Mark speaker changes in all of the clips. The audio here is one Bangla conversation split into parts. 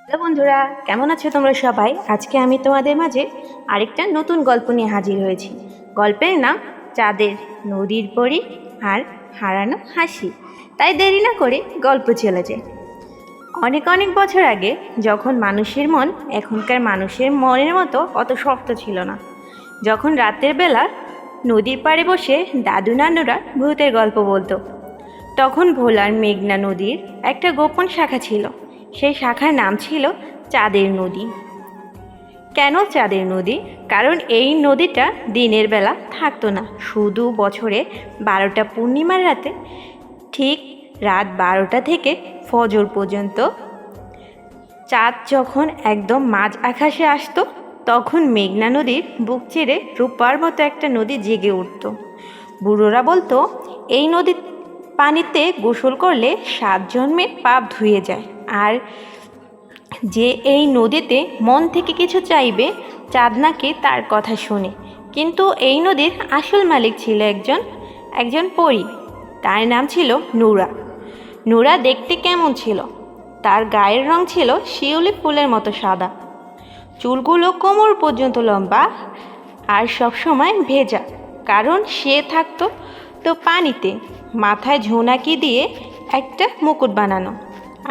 Speaker 1: হ্যালো বন্ধুরা, কেমন আছো তোমরা সবাই? আজকে আমি তোমাদের মাঝে আরেকটা নতুন গল্প নিয়ে হাজির হয়েছি। গল্পের নাম চাঁদের, নদীর পরী আর হারানো হাসি। তাই দেরি না করে গল্প চলে যায়। অনেক অনেক বছর আগে, যখন মানুষের মন এখনকার মানুষের মনের মতো অত শক্ত ছিল না, যখন রাতের বেলা নদীর পাড়ে বসে দাদু নানুরা ভূতের গল্প বলতো, তখন ভোলার মেঘনা নদীর একটা গোপন শাখা ছিল। সেই শাখার নাম ছিল চাঁদের নদী। কেন চাঁদের নদী? কারণ এই নদীটা দিনের বেলা থাকতো না, শুধু বছরে 12টা পূর্ণিমার রাতে, ঠিক রাত 12টা থেকে ফজর পর্যন্ত চাঁদ যখন একদম মাঝ আকাশে আসতো, তখন মেঘনা নদীর বুক চিরে রূপার মতো একটা নদী জেগে উঠত। বুড়োরা বলতো, এই নদীর পানিতে গোসল করলে 7 জন্মের পাপ ধুয়ে যায়, আর যে এই নদীতে মন থেকে কিছু চাইবে, চাঁদ নাকি তার কথা শোনে। কিন্তু এই নদীর আসল মালিক ছিল একজন পরী। তার নাম ছিল নূরা। নূরা দেখতে কেমন ছিল? তার গায়ের রং ছিল শিউলি ফুলের মতো সাদা, চুলগুলো কোমর পর্যন্ত লম্বা, আর সবসময় ভেজা, কারণ সে থাকতো তো পানিতে। মাথায় ঝোনাকি দিয়ে একটা মুকুট বানানো,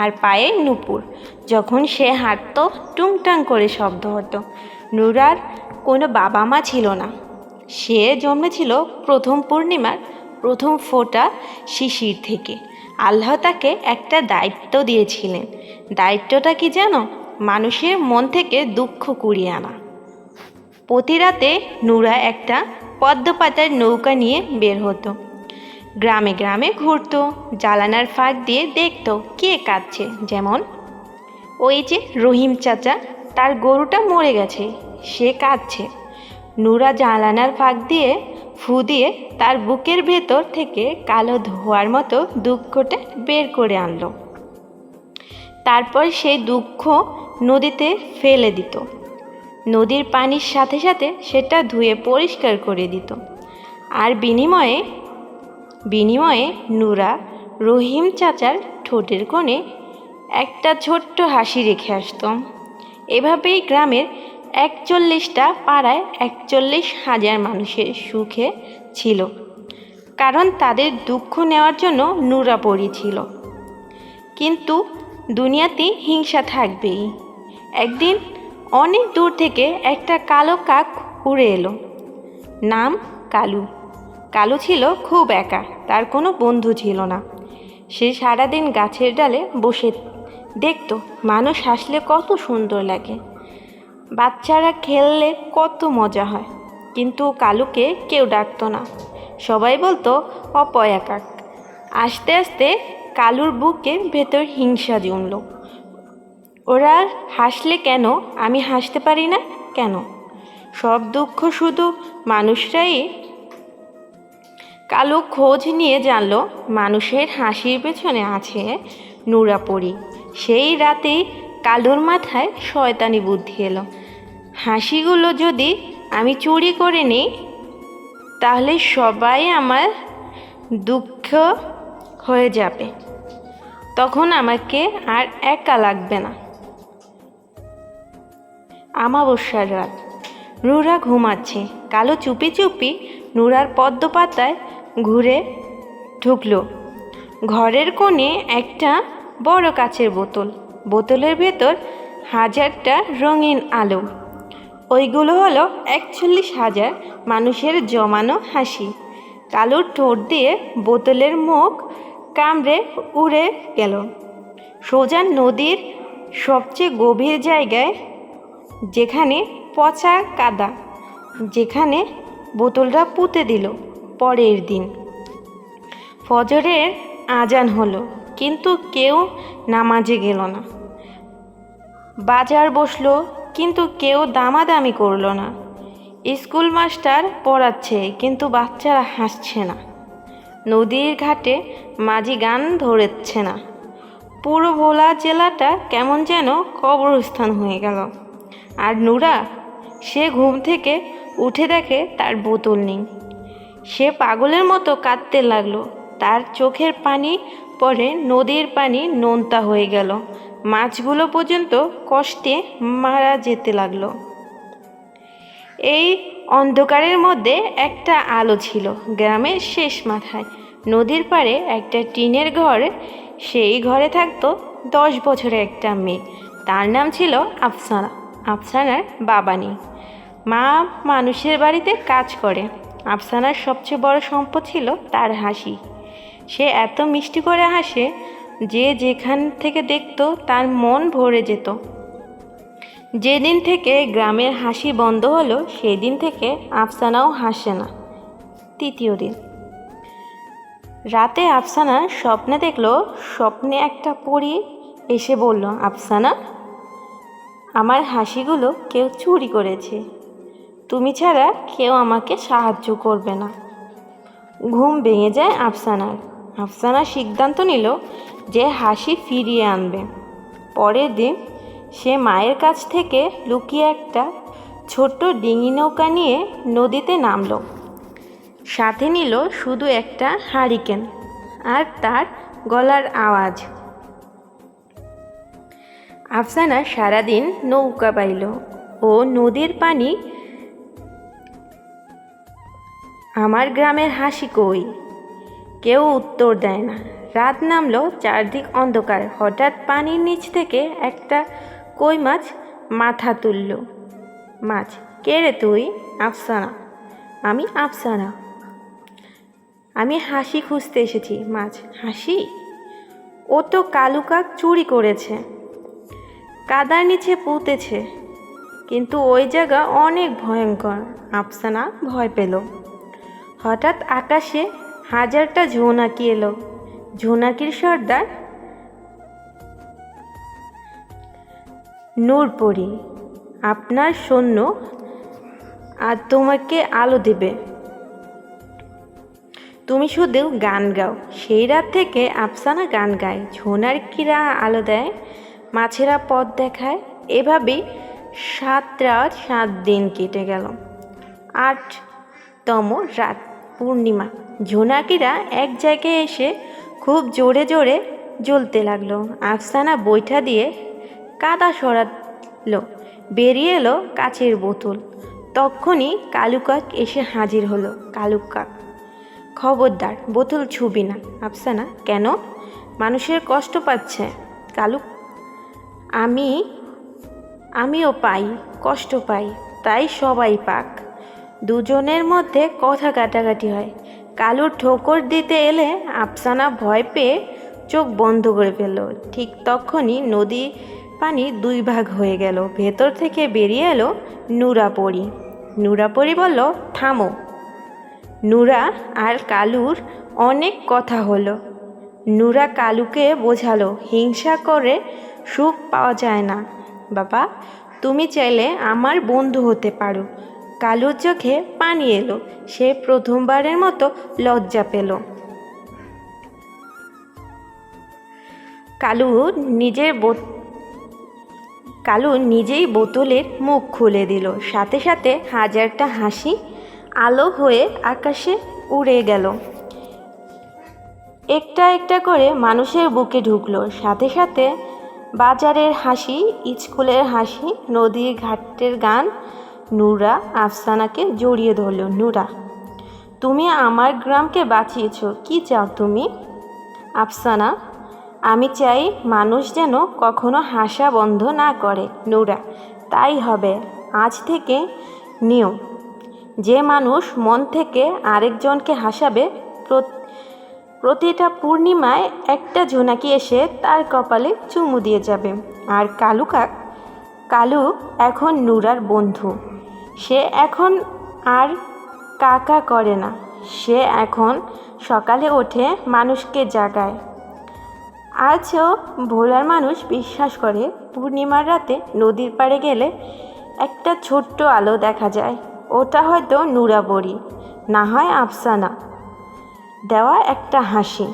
Speaker 1: আর পায়ে নূপুর। যখন সে হাঁটতো, টুংটাং করে শব্দ হতো। নূরার কোনো বাবা মা ছিল না। সে জন্মেছিল প্রথম পূর্ণিমার প্রথম ফোঁটা শিশির থেকে। আল্লাহ তাকে একটা দায়িত্ব দিয়েছিলেন। দায়িত্বটা কি জানো? মানুষের মন থেকে দুঃখ কুড়িয়ে আনা। প্রতি রাতে নূরা একটা পদ্ম পাতার নৌকা নিয়ে বের হতো, গ্রামে গ্রামে ঘুরতো, জালানার ফাঁক দিয়ে দেখতো কে কাঁদছে। যেমন ওই যে রহিম চাচা, তার গরুটা মরে গেছে, সে কাঁদছে। নূরা জালানার ফাঁক দিয়ে ফু দিয়ে তার বুকের ভেতর থেকে কালো ধোঁয়ার মতো দুঃখটা বের করে আনলো। তারপর সেই দুঃখ নদীতে ফেলে দিত। নদীর পানির সাথে সাথে সেটা ধুয়ে পরিষ্কার করে দিত। আর বিনিময়ে নূরা রহিম চাচার ঠোঁটের কোণে একটা ছোট্ট হাসি রেখে আসত। এভাবেই গ্রামের 41টা পাড়ায় 41,000 মানুষের সুখে ছিল, কারণ তাদের দুঃখ নেওয়ার জন্য নূরা পরী ছিল। কিন্তু দুনিয়াতে হিংসা থাকবেই। একদিন অনেক দূর থেকে একটা কালো কাক উড়ে এলো। নাম কালু। কালু ছিল খুব একা, তার কোনো বন্ধু ছিল না। সে সারাদিন গাছের ডালে বসে দেখত মানুষ হাসলে কত সুন্দর লাগে, বাচ্চারা খেললে কত মজা হয়। কিন্তু কালুকে কেউ ডাকতো না, সবাই বলতো অপয়া কাক। আস্তে আস্তে কালুর বুকের ভেতর হিংসা জমল। ওরা হাসলে কেন আমি হাসতে পারি না কেন? সব দুঃখ শুধু মানুষরাই। কালু খোঁজ নিয়ে জানলো মানুষের হাসির পেছনে আছে নূরা পরী। সেই রাতেই কালুর মাথায় শয়তানি বুদ্ধি এলো। হাসিগুলো যদি আমি চুরি করে নিই, তাহলে সবাই আমার দুঃখ হয়ে যাবে, তখন আমাকে আর একা লাগবে না। আমাবস্যার রাত, নূরা ঘুমাচ্ছে। কালো চুপি চুপি নূরার পদ্ম পাতায় ঘুরে ঢুকলো। ঘরের কোণে একটা বড় কাচের বোতল, বোতলের ভেতর 1000টা রঙিন আলো। ওইগুলো হলো 41,000 মানুষের জমানো হাসি। কালুর ঠোঁট দিয়ে বোতলের মুখ কামড়ে উড়ে গেল সোজা নদীর সবচেয়ে গভীর জায়গায়, যেখানে পচা কাদা, যেখানে বোতলটা পুঁতে দিল। পরের দিন ফজরের আজান হলো, কিন্তু কেউ নামাজে গেল না। বাজার বসলো, কিন্তু কেউ দামাদামি করলো না। স্কুল মাস্টার পড়াচ্ছে, কিন্তু বাচ্চারা হাসছে না। নদীর ঘাটে মাঝি গান ধরেছে না। পুরো ভোলা জেলাটা কেমন যেন কবরস্থান হয়ে গেল। আর নূরা, সে ঘুম থেকে উঠে দেখে তার বোতল নেই। সে পাগলের মতো কাঁদতে লাগলো। তার চোখের পানি পরে নদীর পানি নোনতা হয়ে গেল। মাছগুলো পর্যন্ত কষ্টে মারা যেতে লাগলো। এই অন্ধকারের মধ্যে একটা আলো ছিল গ্রামের শেষ মাথায়, নদীর পাড়ে একটা টিনের ঘর। সেই ঘরে থাকতো 10 বছরের একটা মেয়ে। তার নাম ছিল আফসানা। আফসানার বাবা নেই, মা মানুষের বাড়িতে কাজ করে। আফসানার সবচেয়ে বড় সম্পদ ছিল তার হাসি। সে এত মিষ্টি করে হাসে যে যেখান থেকে দেখতো তার মন ভরে যেত। যেদিন থেকে গ্রামের হাসি বন্ধ হলো সেই দিন থেকে আফসানাও হাসে না। তৃতীয় দিন রাতে আফসানা স্বপ্নে দেখলো, স্বপ্নে একটা পরী এসে বলল, আফসানা, আমার হাসিগুলো কেউ চুরি করেছে, তুমি ছাড়া কেউ আমাকে সাহায্য করবে না। ঘুম ভেঙে যায় আফসানার। আফসানা সিদ্ধান্ত নিল যে হাসি ফিরিয়ে আনবে। পরের দিন সে মায়ের কাছ থেকে লুকিয়ে একটা ছোট্ট ডিঙি নৌকা নিয়ে নদীতে নামলো। সাথে নিল শুধু একটা হারিকেন আর তার গলার আওয়াজ। আফসানা সারাদিন নৌকা বাইল ও নদীর পানি, আমার গ্রামের হাসি কই? কেউ উত্তর দেয় না। রাত নামলো, চারদিক অন্ধকার। হঠাৎ পানির নিচ থেকে একটা কই মাছ মাথা তুলল। মাছ, কে রে তুই? আফসানা। আমি আফসানা, আমি হাসি খুঁজতে এসেছি। মাছ, হাসি? ও তো কালু কাক চুরি করেছে, কাদার নিচে পুঁতেছে, কিন্তু ওই জায়গা অনেক ভয়ঙ্কর। আফসানা ভয় পেল। হঠাৎ আকাশে হাজারটা ঝোনাকি এলো। ঝোনাকির সর্দার নূরপরি আপনার সৈন্য আর তোমাকে আলো দেবে, তুমি শুধু গান গাও। সেই রাত থেকে আফসানা গান গায়, ঝোনাকিরা আলো দেয়, মাছেরা পথ দেখায়। এভাবেই 7 রাত 7 দিন কেটে গেল। 8তম রাত, পূর্ণিমা। ঝোনাকিরা এক জায়গায় এসে খুব জোরে জোরে জ্বলতে লাগলো। আফসানা বৈঠা দিয়ে কাদা সরালো, বেরিয়ে এলো কাচের বোতল। তখনই কালু কাক এসে হাজির হলো। কালু কাক, খবরদার, বোতল ছুবি না। আফসানা, কেন? মানুষের কষ্ট পাচ্ছে। কালু, আমিও পাই, কষ্ট পাই, তাই সবাই পাক। দুজনের মধ্যে কথা কাটাকাটি হয়। কালু ঠোকর দিতে এলে আফসানা ভয় পেয়ে চোখ বন্ধ করে ফেলল। ঠিক তখনই নদী পানি 2 ভাগ হয়ে গেল। ভেতর থেকে বেরিয়ে এলো নূরাপরি। নূরাপরি বলল, থামো। নূরা আর কালুর অনেক কথা হলো। নূরা কালুকে বোঝালো, হিংসা করে সুখ পাওয়া যায় না বাবা, তুমি চাইলে আমার বন্ধু হতে পারো। কালুর চোখে পানি এলো। সে প্রথমবারের মতো লজ্জা পেল। কালু নিজেই বোতলের মুখ খুলে দিল। সাথে সাথে হাজারটা হাসি আলো হয়ে আকাশে উড়ে গেল। একটা একটা করে মানুষের বুকে ঢুকলো। সাথে সাথে বাজারের হাসি, স্কুলের হাসি, নদীর ঘাটের গান। নূরা আফসানাকে জড়িয়ে ধরল। নূরা, তুমি আমার গ্রামকে বাঁচিয়েছ, কি চাও তুমি? আফসানা, আমি চাই মানুষ যেন কখনো হাসা বন্ধ না করে। নূরা, তাই হবে। আজ থেকে নিয়ম, যে মানুষ মন থেকে আরেকজনকে হাসাবে, প্রতিটা পূর্ণিমায় একটা ঝোনাকি এসে তার কপালে চুমু দিয়ে যাবে। আর কালু এখন নূরার বন্ধু। সে এখন আর কাকা করে না, সে এখন সকালে ওঠে মানুষকে জাগায়। আজও ভোলার মানুষ বিশ্বাস করে পূর্ণিমার রাতে নদীর পাড়ে গেলে একটা ছোট্ট আলো দেখা যায়। ওটা হয়তো নূরাপরি, না হয় আফসানা দেওয়া একটা হাসি।